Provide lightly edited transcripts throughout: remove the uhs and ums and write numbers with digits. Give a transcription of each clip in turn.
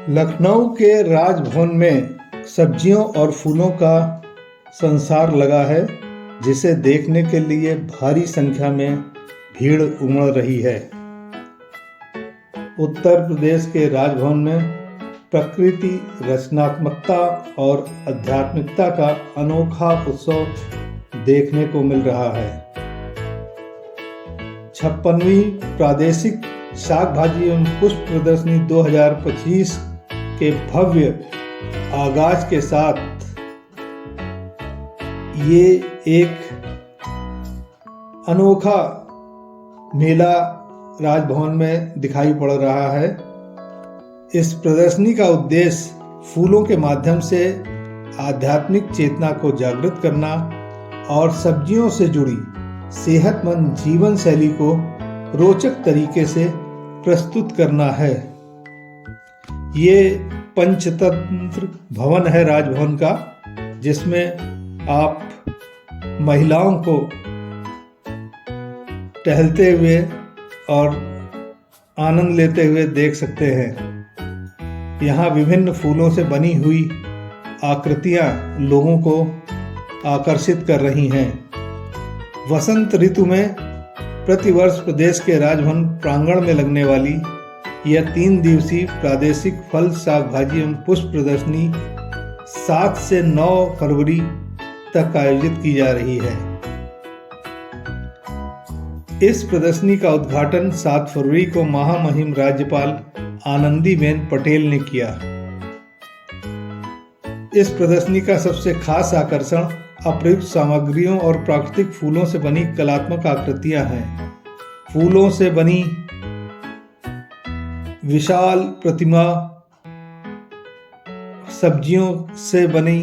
लखनऊ के राजभवन में सब्जियों और फूलों का संसार लगा है, जिसे देखने के लिए भारी संख्या में भीड़ उमड़ रही है। उत्तर प्रदेश के राजभवन में प्रकृति, रचनात्मकता और आध्यात्मिकता का अनोखा उत्सव देखने को मिल रहा है। 56वीं प्रादेशिक शाक भाजी एवं पुष्प प्रदर्शनी 2025 के भव्य आगाज के साथ ये एक अनोखा मेला राजभवन में दिखाई पड़ रहा है। इस प्रदर्शनी का उद्देश्य फूलों के माध्यम से आध्यात्मिक चेतना को जागृत करना और सब्जियों से जुड़ी सेहतमंद जीवन शैली को रोचक तरीके से प्रस्तुत करना है। ये पंचतंत्र भवन है राजभवन का, जिसमें आप महिलाओं को टहलते हुए और आनंद लेते हुए देख सकते हैं। यहाँ विभिन्न फूलों से बनी हुई आकृतियाँ लोगों को आकर्षित कर रही हैं। वसंत ऋतु में प्रतिवर्ष प्रदेश के राजभवन प्रांगण में लगने वाली यह 3 दिवसीय प्रादेशिक फल, साग भाजी एवं पुष्प प्रदर्शनी 7 से 9 फरवरी तक आयोजित की जा रही है। इस प्रदर्शनी का उद्घाटन 7 फरवरी को महामहिम राज्यपाल आनंदीबेन पटेल ने किया। इस प्रदर्शनी का सबसे खास आकर्षण अप्रयुक्त सामग्रियों और प्राकृतिक फूलों से बनी कलात्मक आकृतियां हैं। फूलों से बनी विशाल प्रतिमा, सब्जियों से बनी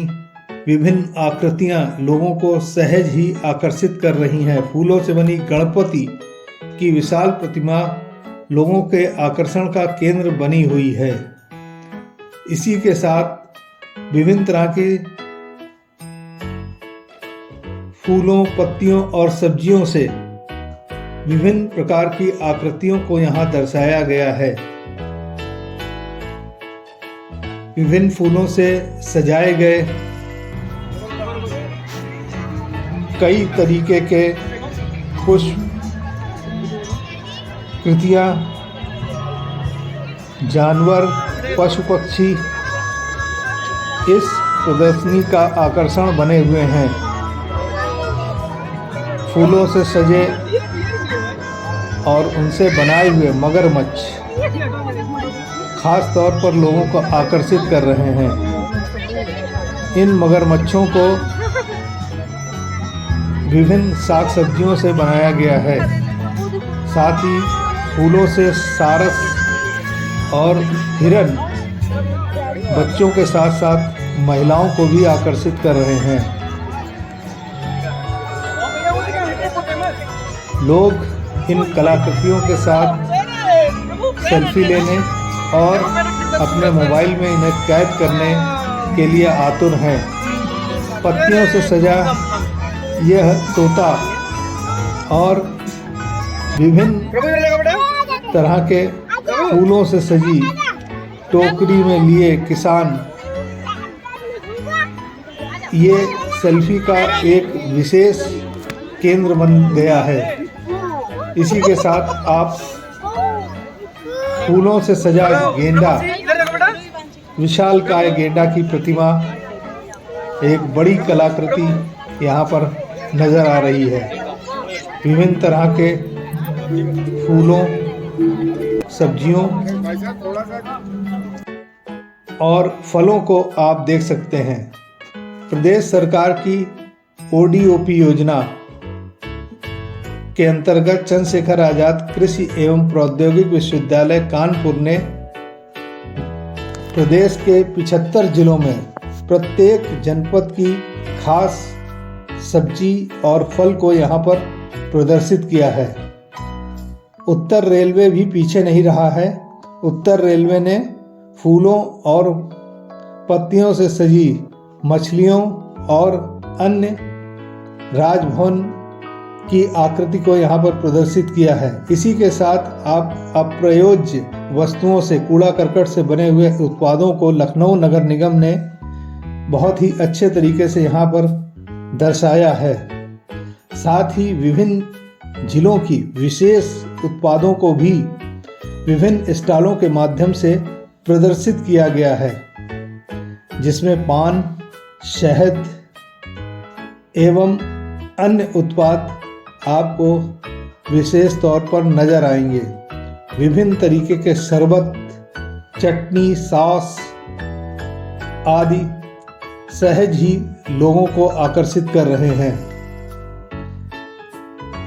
विभिन्न आकृतियां लोगों को सहज ही आकर्षित कर रही हैं। फूलों से बनी गणपति की विशाल प्रतिमा लोगों के आकर्षण का केंद्र बनी हुई है। इसी के साथ विभिन्न तरह के फूलों, पत्तियों और सब्जियों से विभिन्न प्रकार की आकृतियों को यहाँ दर्शाया गया है। विभिन्न फूलों से सजाए गए कई तरीके के पुष्प कृतियाँ, जानवर, पशु पक्षी इस प्रदर्शनी का आकर्षण बने हुए हैं। फूलों से सजे और उनसे बनाए हुए मगरमच्छ खास तौर पर लोगों को आकर्षित कर रहे हैं। इन मगरमच्छों को विभिन्न साग सब्जियों से बनाया गया है। साथ ही फूलों से सारस और हिरण बच्चों के साथ साथ महिलाओं को भी आकर्षित कर रहे हैं। लोग इन कलाकृतियों के साथ सेल्फी लेने और अपने मोबाइल में इन्हें कैद करने के लिए आतुर हैं। पत्तियों से सजा यह तोता और विभिन्न तरह के फूलों से सजी टोकरी में लिए किसान ये सेल्फी का एक विशेष केंद्र बन गया है। इसी के साथ आप फूलों से सजा गेंडा, विशालकाय गेंडा की प्रतिमा, एक बड़ी कलाकृति यहाँ पर नजर आ रही है। विभिन्न तरह के फूलों, सब्जियों और फलों को आप देख सकते हैं। प्रदेश सरकार की ODOP योजना के अंतर्गत चंद्रशेखर आजाद कृषि एवं प्रौद्योगिक विश्वविद्यालय कानपुर ने प्रदेश के 75 जिलों में प्रत्येक जनपद की खास सब्जी और फल को यहाँ पर प्रदर्शित किया है। उत्तर रेलवे भी पीछे नहीं रहा है। उत्तर रेलवे ने फूलों और पत्तियों से सजी मछलियों और अन्य राजभवन की आकृति को यहाँ पर प्रदर्शित किया है। इसी के साथ आप अप्रयोज्य वस्तुओं से, कूड़ा करकट से बने हुए उत्पादों को लखनऊ नगर निगम ने बहुत ही अच्छे तरीके से यहाँ पर दर्शाया है। साथ ही विभिन्न जिलों की विशेष उत्पादों को भी विभिन्न स्टॉलों के माध्यम से प्रदर्शित किया गया है, जिसमें पान, शहद एवं अन्य उत्पाद आपको विशेष तौर पर नजर आएंगे। विभिन्न तरीके के शरबत, चटनी, सॉस आदि सहज ही लोगों को आकर्षित कर रहे हैं।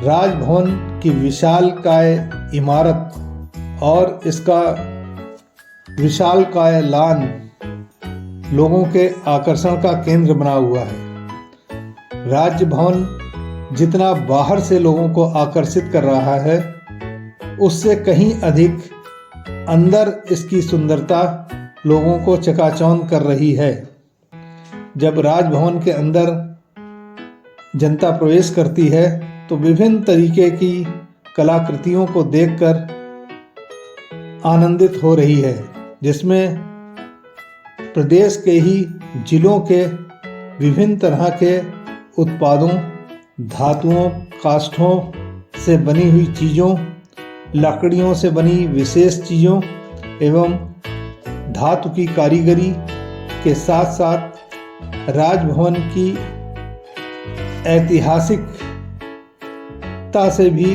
राजभवन की विशालकाय इमारत और इसका विशालकाय लॉन लोगों के आकर्षण का केंद्र बना हुआ है। राजभवन जितना बाहर से लोगों को आकर्षित कर रहा है, उससे कहीं अधिक अंदर इसकी सुंदरता लोगों को चकाचौंध कर रही है। जब राजभवन के अंदर जनता प्रवेश करती है तो विभिन्न तरीके की कलाकृतियों को देखकर आनंदित हो रही है, जिसमें प्रदेश के ही जिलों के विभिन्न तरह के उत्पादों, धातुओं, काष्ठों से बनी हुई चीज़ों, लकड़ियों से बनी विशेष चीज़ों एवं धातु की कारीगरी के साथ साथ राजभवन की ऐतिहासिकता से भी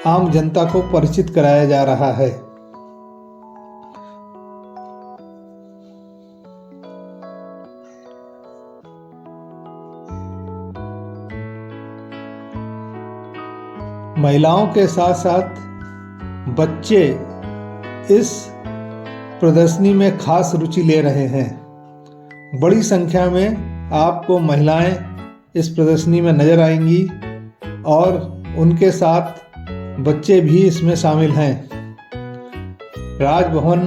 आम जनता को परिचित कराया जा रहा है। महिलाओं के साथ साथ बच्चे इस प्रदर्शनी में खास रुचि ले रहे हैं। बड़ी संख्या में आपको महिलाएं इस प्रदर्शनी में नजर आएंगी और उनके साथ बच्चे भी इसमें शामिल हैं। राजभवन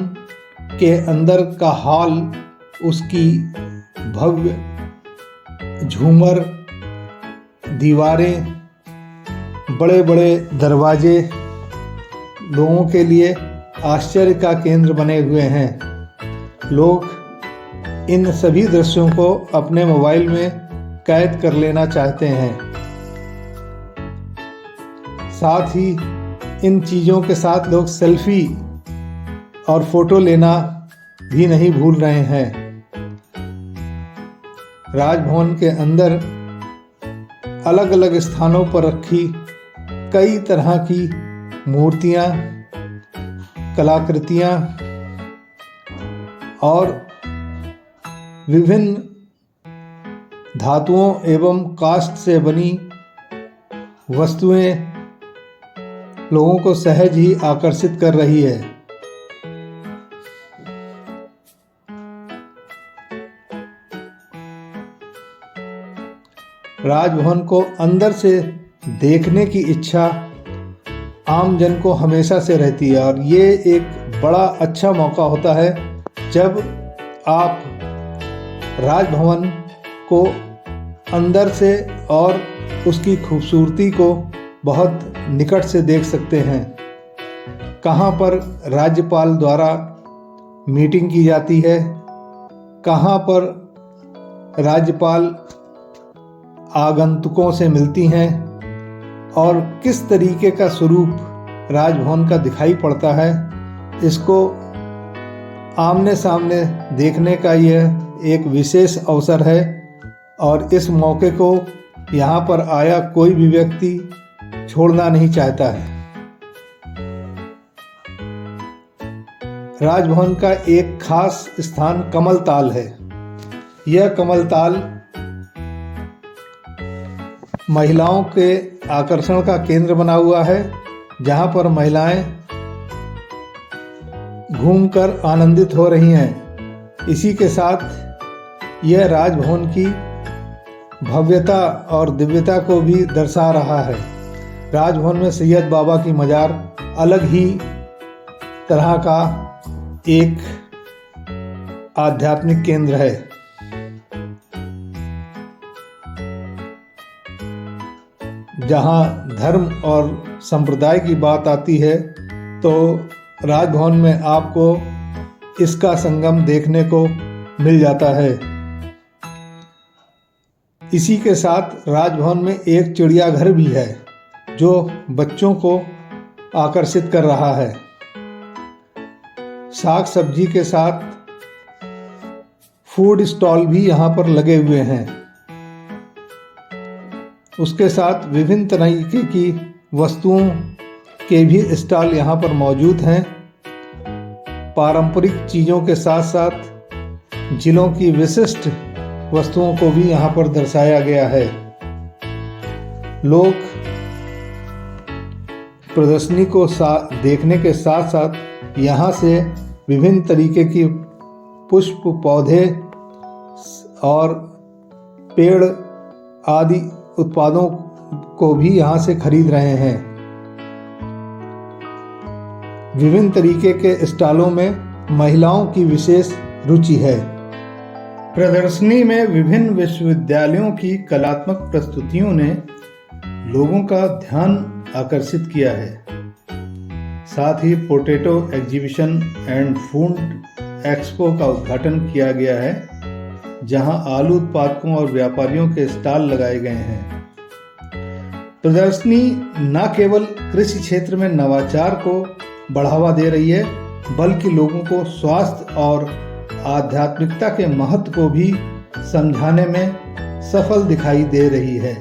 के अंदर का हॉल, उसकी भव्य झूमर, दीवारें, बड़े बड़े दरवाजे लोगों के लिए आश्चर्य का केंद्र बने हुए हैं। लोग इन सभी दृश्यों को अपने मोबाइल में कैद कर लेना चाहते हैं। साथ ही इन चीज़ों के साथ लोग सेल्फी और फोटो लेना भी नहीं भूल रहे हैं। राजभवन के अंदर अलग अलग स्थानों पर रखी कई तरह की मूर्तियां, कलाकृतियां और विभिन्न धातुओं एवं काष्ठ से बनी वस्तुएं लोगों को सहज ही आकर्षित कर रही है। राजभवन को अंदर से देखने की इच्छा आम जन को हमेशा से रहती है और ये एक बड़ा अच्छा मौका होता है जब आप राजभवन को अंदर से और उसकी खूबसूरती को बहुत निकट से देख सकते हैं। कहाँ पर राज्यपाल द्वारा मीटिंग की जाती है, कहाँ पर राज्यपाल आगंतुकों से मिलती हैं और किस तरीके का स्वरूप राजभवन का दिखाई पड़ता है, इसको आमने सामने देखने का यह एक विशेष अवसर है और इस मौके को यहाँ पर आया कोई भी व्यक्ति छोड़ना नहीं चाहता है। राजभवन का एक खास स्थान कमल ताल है। यह कमल ताल महिलाओं के आकर्षण का केंद्र बना हुआ है, जहाँ पर महिलाएं घूमकर आनंदित हो रही हैं। इसी के साथ यह राजभवन की भव्यता और दिव्यता को भी दर्शा रहा है। राजभवन में सैयद बाबा की मजार अलग ही तरह का एक आध्यात्मिक केंद्र है। जहां धर्म और संप्रदाय की बात आती है तो राजभवन में आपको इसका संगम देखने को मिल जाता है। इसी के साथ राजभवन में एक चिड़ियाघर भी है जो बच्चों को आकर्षित कर रहा है। साग सब्जी के साथ फूड स्टॉल भी यहाँ पर लगे हुए हैं। उसके साथ विभिन्न तरीके की वस्तुओं के भी स्टॉल यहाँ पर मौजूद हैं। पारंपरिक चीज़ों के साथ साथ जिलों की विशिष्ट वस्तुओं को भी यहाँ पर दर्शाया गया है। लोग प्रदर्शनी को देखने के साथ साथ यहाँ से विभिन्न तरीके की पुष्प, पौधे और पेड़ आदि उत्पादों को भी यहाँ से खरीद रहे हैं। विभिन्न तरीके के स्टॉलों में महिलाओं की विशेष रुचि है। प्रदर्शनी में विभिन्न विश्वविद्यालयों की कलात्मक प्रस्तुतियों ने लोगों का ध्यान आकर्षित किया है। साथ ही potato exhibition and food expo का उद्घाटन किया गया है, जहां आलू उत्पादकों और व्यापारियों के स्टॉल लगाए गए हैं। प्रदर्शनी न केवल कृषि क्षेत्र में नवाचार को बढ़ावा दे रही है, बल्कि लोगों को स्वास्थ्य और आध्यात्मिकता के महत्व को भी समझाने में सफल दिखाई दे रही है।